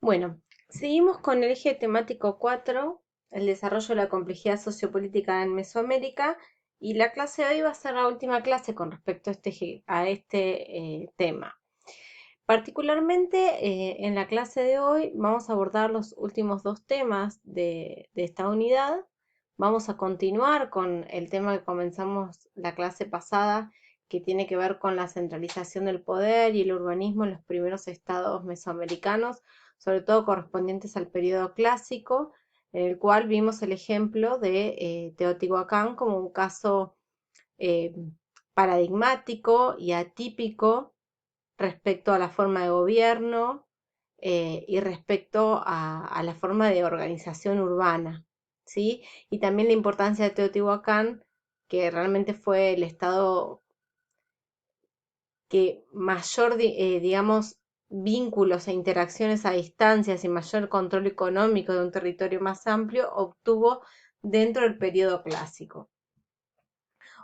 Bueno, seguimos con el eje temático 4, el desarrollo de la complejidad sociopolítica en Mesoamérica, y la clase de hoy va a ser la última clase con respecto a este tema. Particularmente en la clase de hoy vamos a abordar los últimos dos temas de esta unidad. Vamos a continuar con el tema que comenzamos la clase pasada, que tiene que ver con la centralización del poder y el urbanismo en los primeros estados mesoamericanos, sobre todo correspondientes al periodo clásico, en el cual vimos el ejemplo de Teotihuacán como un caso eh, paradigmático y atípico respecto a la forma de gobierno y respecto a la forma de organización urbana, ¿sí? Y también la importancia de Teotihuacán, que realmente fue el estado que mayor, digamos, vínculos e interacciones a distancias y mayor control económico de un territorio más amplio obtuvo dentro del periodo clásico.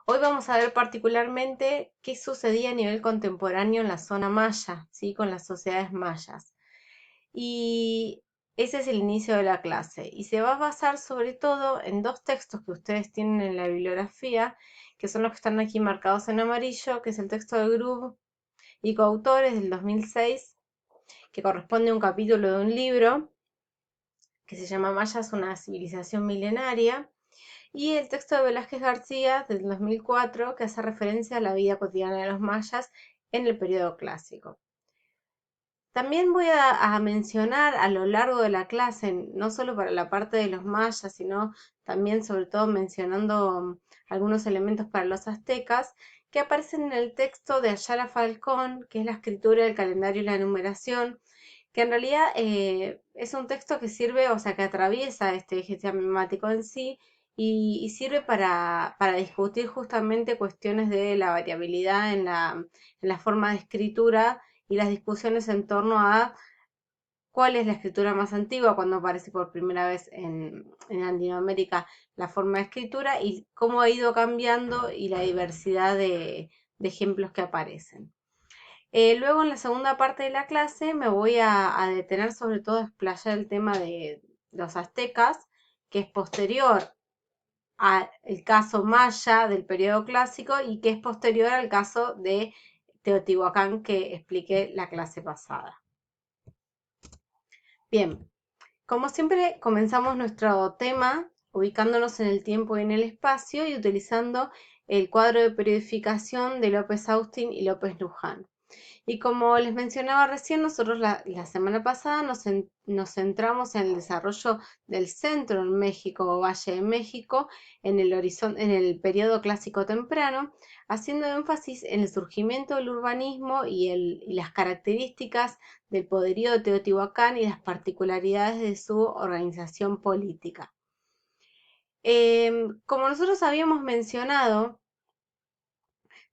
Hoy vamos a ver particularmente qué sucedía a nivel contemporáneo en la zona maya, ¿sí? Con las sociedades mayas. Y ese es el inicio de la clase. Y se va a basar sobre todo en dos textos que ustedes tienen en la bibliografía, que son los que están aquí marcados en amarillo, que es el texto de Grub y coautores del 2006, que corresponde a un capítulo de un libro que se llama Mayas, una civilización milenaria, y el texto de Velázquez García del 2004, que hace referencia a la vida cotidiana de los mayas en el periodo clásico. También voy a mencionar a lo largo de la clase, no solo para la parte de los mayas, sino también sobre todo mencionando algunos elementos para los aztecas, que aparecen en el texto de Ayala Falcón, que es la escritura del calendario y la numeración, que en realidad es un texto que sirve, o sea, que atraviesa este eje temático en sí y sirve para discutir justamente cuestiones de la variabilidad en la forma de escritura y las discusiones en torno a cuál es la escritura más antigua, cuando aparece por primera vez en Latinoamérica la forma de escritura y cómo ha ido cambiando y la diversidad de ejemplos que aparecen. Luego en la segunda parte de la clase me voy a detener sobre todo a explayar el tema de los aztecas, que es posterior al caso maya del periodo clásico y que es posterior al caso de Teotihuacán que expliqué la clase pasada. Bien, como siempre comenzamos nuestro tema ubicándonos en el tiempo y en el espacio y utilizando el cuadro de periodificación de López Austin y López Luján. Y como les mencionaba recién, nosotros la semana pasada nos centramos en el desarrollo del centro en México o Valle de México en el periodo clásico temprano, haciendo énfasis en el surgimiento del urbanismo y las características del poderío de Teotihuacán y las particularidades de su organización política. Como nosotros habíamos mencionado,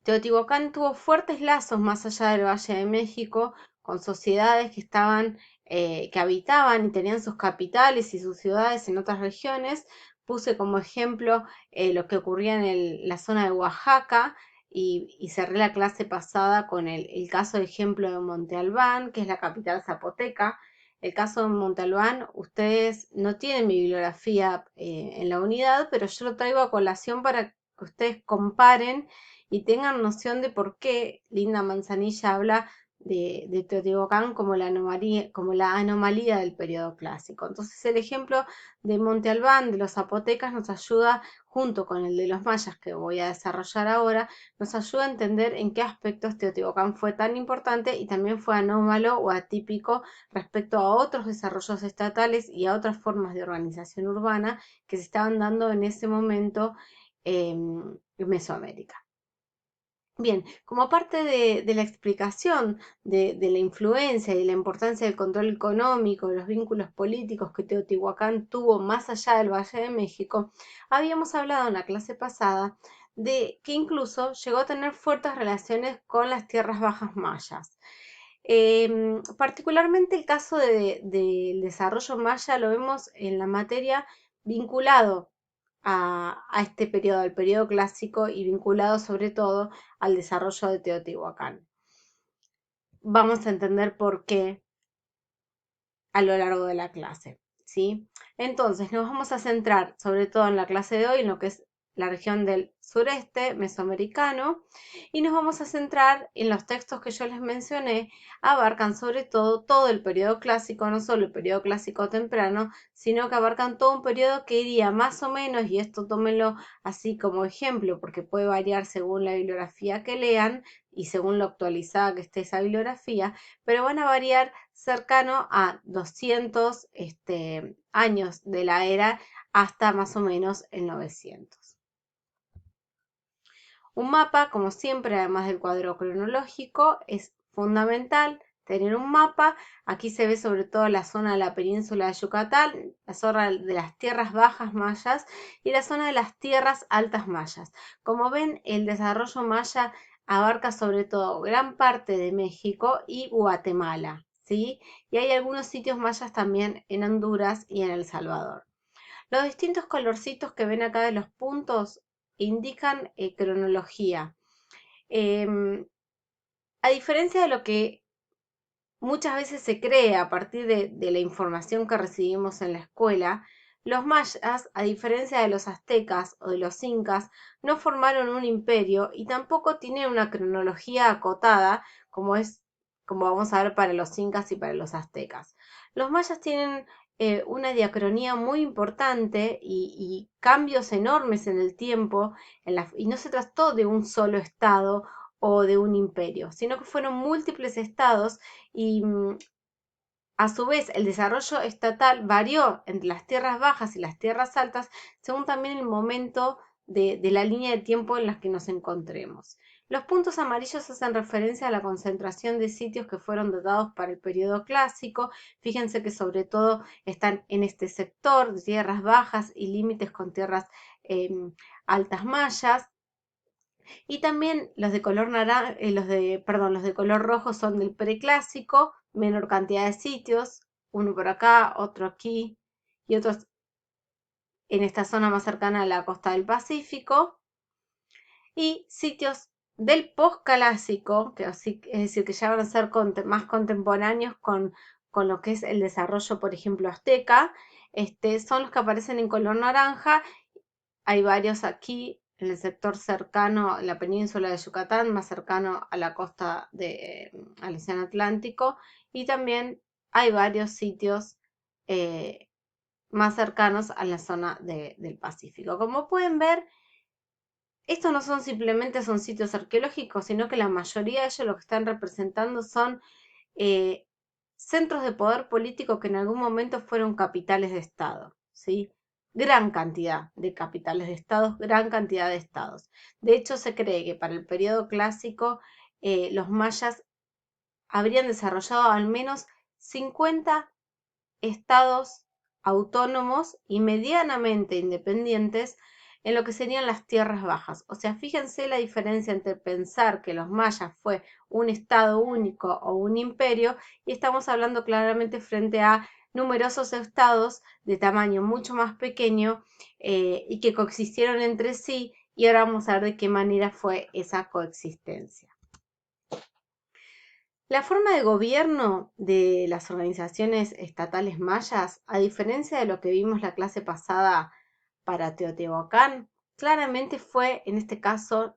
Teotihuacán tuvo fuertes lazos más allá del Valle de México con sociedades que que habitaban y tenían sus capitales y sus ciudades en otras regiones. Puse como ejemplo lo que ocurría en la zona de Oaxaca y cerré la clase pasada con el caso de ejemplo de Monte Albán, que es la capital zapoteca. El caso de Monte Albán, ustedes no tienen mi bibliografía en la unidad, pero yo lo traigo a colación para que ustedes comparen y tengan noción de por qué Linda Manzanilla habla de Teotihuacán como la anomalía del periodo clásico. Entonces el ejemplo de Monte Albán, de los zapotecas, nos ayuda, junto con el de los mayas que voy a desarrollar ahora, nos ayuda a entender en qué aspectos Teotihuacán fue tan importante y también fue anómalo o atípico respecto a otros desarrollos estatales y a otras formas de organización urbana que se estaban dando en ese momento en Mesoamérica. Bien, como parte de la explicación de la influencia y la importancia del control económico, de los vínculos políticos que Teotihuacán tuvo más allá del Valle de México, habíamos hablado en la clase pasada de que incluso llegó a tener fuertes relaciones con las tierras bajas mayas. Particularmente el caso del desarrollo maya lo vemos en la materia vinculado a este periodo, al periodo clásico y vinculado sobre todo al desarrollo de Teotihuacán. Vamos a entender por qué a lo largo de la clase, ¿sí? Entonces nos vamos a centrar sobre todo en la clase de hoy en lo que es la región del sureste mesoamericano y nos vamos a centrar en los textos que yo les mencioné, abarcan sobre todo el periodo clásico, no solo el periodo clásico temprano, sino que abarcan todo un periodo que iría más o menos, y esto tómenlo así como ejemplo, porque puede variar según la bibliografía que lean y según lo actualizada que esté esa bibliografía, pero van a variar cercano a 200 años de la era hasta más o menos el 900. Un mapa, como siempre, además del cuadro cronológico, es fundamental tener un mapa. Aquí se ve sobre todo la zona de la península de Yucatán, la zona de las tierras bajas mayas y la zona de las tierras altas mayas. Como ven, el desarrollo maya abarca sobre todo gran parte de México y Guatemala, ¿sí? Y hay algunos sitios mayas también en Honduras y en El Salvador. Los distintos colorcitos que ven acá de los puntos indican cronología. Em, a diferencia de lo que muchas veces se cree a partir de la información que recibimos en la escuela, los mayas, a diferencia de los aztecas o de los incas, no formaron un imperio y tampoco tienen una cronología acotada como vamos a ver para los incas y para los aztecas. Los mayas tienen una diacronía muy importante y cambios enormes en el tiempo, y no se trató de un solo estado o de un imperio, sino que fueron múltiples estados y a su vez el desarrollo estatal varió entre las tierras bajas y las tierras altas según también el momento de la línea de tiempo en la que nos encontremos. Los puntos amarillos hacen referencia a la concentración de sitios que fueron datados para el periodo clásico. Fíjense que sobre todo están en este sector de tierras bajas y límites con tierras altas mayas. Y también los de color los de color rojo son del preclásico, menor cantidad de sitios, uno por acá, otro aquí y otros en esta zona más cercana a la costa del Pacífico. Y sitios del posclásico, es decir, que ya van a ser más contemporáneos con lo que es el desarrollo, por ejemplo, azteca, son los que aparecen en color naranja. Hay varios aquí en el sector cercano, en la península de Yucatán, más cercano a la costa al Océano Atlántico, y también hay varios sitios más cercanos a la zona del Pacífico. Como pueden ver, estos no son simplemente son sitios arqueológicos, sino que la mayoría de ellos lo que están representando son eh, centros de poder político que en algún momento fueron capitales de Estado, ¿sí? Gran cantidad de capitales de estados, gran cantidad de estados. De hecho, se cree que para el periodo clásico los mayas habrían desarrollado al menos 50 estados autónomos y medianamente independientes en lo que serían las tierras bajas. O sea, fíjense la diferencia entre pensar que los mayas fue un estado único o un imperio y estamos hablando claramente frente a numerosos estados de tamaño mucho más pequeño y que coexistieron entre sí, y ahora vamos a ver de qué manera fue esa coexistencia. La forma de gobierno de las organizaciones estatales mayas, a diferencia de lo que vimos la clase pasada para Teotihuacán, claramente fue, en este caso,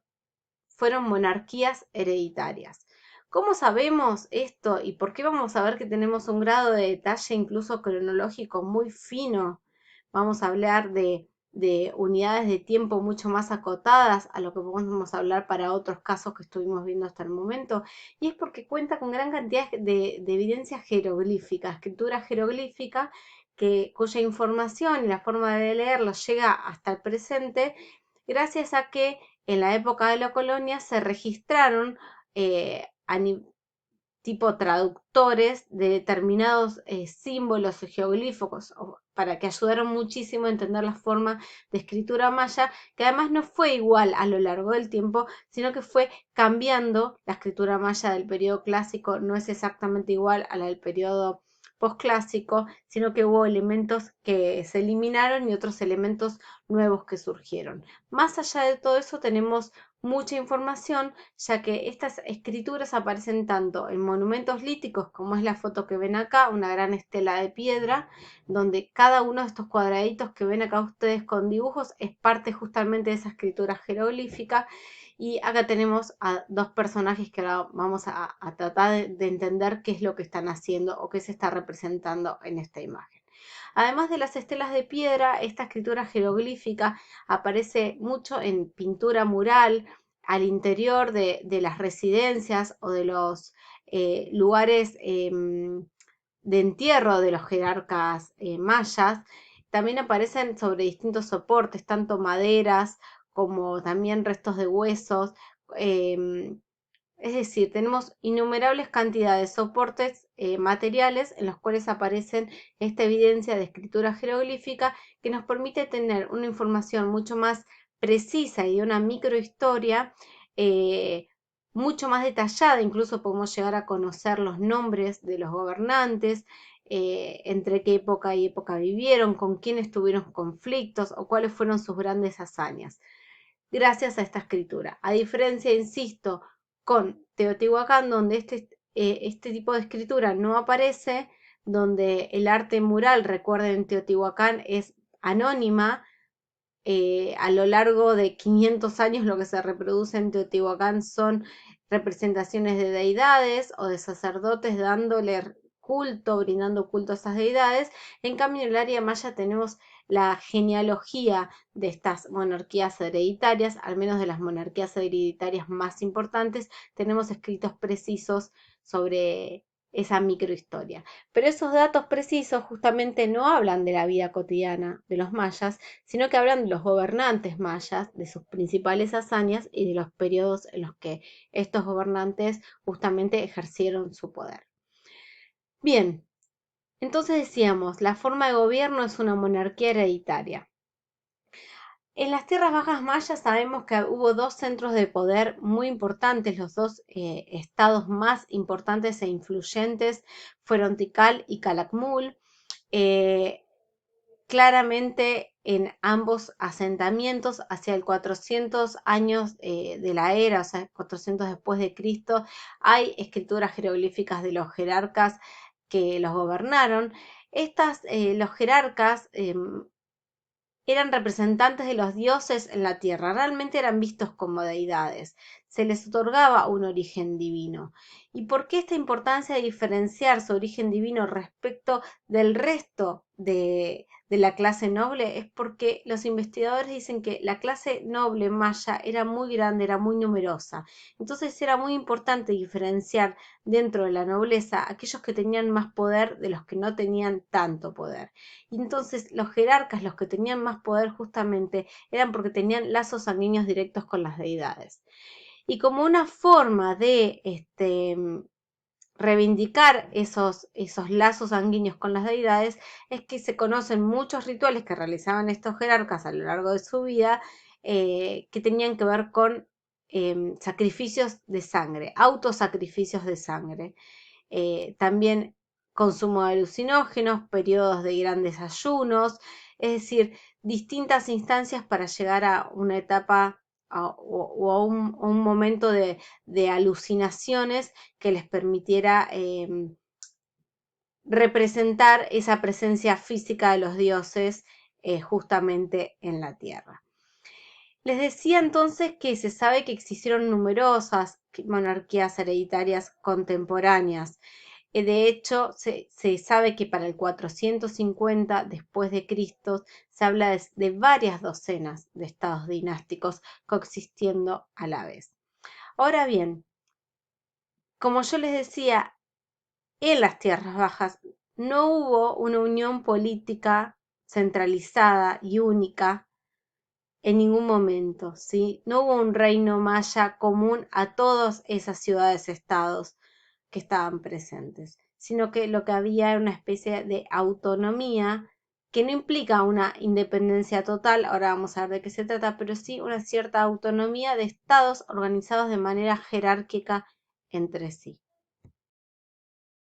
fueron monarquías hereditarias. ¿Cómo sabemos esto y por qué vamos a ver que tenemos un grado de detalle incluso cronológico muy fino? Vamos a hablar de unidades de tiempo mucho más acotadas a lo que podemos hablar para otros casos que estuvimos viendo hasta el momento, y es porque cuenta con gran cantidad de evidencia jeroglífica, escritura jeroglífica, cuya información y la forma de leerlo llega hasta el presente gracias a que en la época de la colonia se registraron eh, tipo traductores de determinados símbolos o geoglíficos para que ayudaron muchísimo a entender la forma de escritura maya, que además no fue igual a lo largo del tiempo, sino que fue cambiando. La escritura maya del periodo clásico no es exactamente igual a la del periodo posclásico, sino que hubo elementos que se eliminaron y otros elementos nuevos que surgieron. Más allá de todo eso, tenemos mucha información, ya que estas escrituras aparecen tanto en monumentos líticos, como es la foto que ven acá, una gran estela de piedra, donde cada uno de estos cuadraditos que ven acá ustedes con dibujos es parte justamente de esa escritura jeroglífica. Y acá tenemos a dos personajes que ahora vamos a tratar de entender qué es lo que están haciendo o qué se está representando en esta imagen. Además de las estelas de piedra, esta escritura jeroglífica aparece mucho en pintura mural al interior de las residencias o de los lugares de entierro de los jerarcas mayas. También aparecen sobre distintos soportes, tanto maderas como también restos de huesos. Es decir, tenemos innumerables cantidades de soportes materiales en los cuales aparecen esta evidencia de escritura jeroglífica que nos permite tener una información mucho más precisa y de una microhistoria mucho más detallada. Incluso podemos llegar a conocer los nombres de los gobernantes, entre qué época y época vivieron, con quiénes tuvieron conflictos o cuáles fueron sus grandes hazañas gracias a esta escritura. A diferencia, insisto, con Teotihuacán, donde este tipo de escritura no aparece, donde el arte mural, recuerden, Teotihuacán es anónima. A lo largo de 500 años lo que se reproduce en Teotihuacán son representaciones de deidades o de sacerdotes dándole culto, brindando culto a esas deidades. En cambio, en el área maya tenemos la genealogía de estas monarquías hereditarias, al menos de las monarquías hereditarias más importantes, tenemos escritos precisos sobre esa microhistoria. Pero esos datos precisos justamente no hablan de la vida cotidiana de los mayas, sino que hablan de los gobernantes mayas, de sus principales hazañas y de los periodos en los que estos gobernantes justamente ejercieron su poder. Bien, entonces decíamos, la forma de gobierno es una monarquía hereditaria. En las tierras bajas mayas sabemos que hubo dos centros de poder muy importantes, los dos estados más importantes e influyentes fueron Tikal y Calakmul. Claramente en ambos asentamientos, hacia el 400 años de la era, o sea, 400 después de Cristo, hay escrituras jeroglíficas de los jerarcas que los gobernaron. Los jerarcas eran representantes de los dioses en la tierra, realmente eran vistos como deidades, se les otorgaba un origen divino. ¿Y por qué esta importancia de diferenciar su origen divino respecto del resto de la clase noble? Es porque los investigadores dicen que la clase noble maya era muy grande, era muy numerosa, entonces era muy importante diferenciar dentro de la nobleza aquellos que tenían más poder de los que no tenían tanto poder. Y entonces los jerarcas, los que tenían más poder justamente, eran porque tenían lazos sanguíneos directos con las deidades. Y como una forma de reivindicar esos lazos sanguíneos con las deidades, es que se conocen muchos rituales que realizaban estos jerarcas a lo largo de su vida, que tenían que ver con sacrificios de sangre, autosacrificios de sangre. También consumo de alucinógenos, periodos de grandes ayunos, es decir, distintas instancias para llegar a una etapa o a un momento de alucinaciones que les permitiera representar esa presencia física de los dioses justamente en la tierra. Les decía entonces que se sabe que existieron numerosas monarquías hereditarias contemporáneas. De hecho, se sabe que para el 450 después de Cristo se habla de varias docenas de estados dinásticos coexistiendo a la vez. Ahora bien, como yo les decía, en las tierras bajas no hubo una unión política centralizada y única en ningún momento, ¿sí? No hubo un reino maya común a todas esas ciudades-estados que estaban presentes, sino que lo que había era una especie de autonomía que no implica una independencia total, ahora vamos a ver de qué se trata, pero sí una cierta autonomía de estados organizados de manera jerárquica entre sí.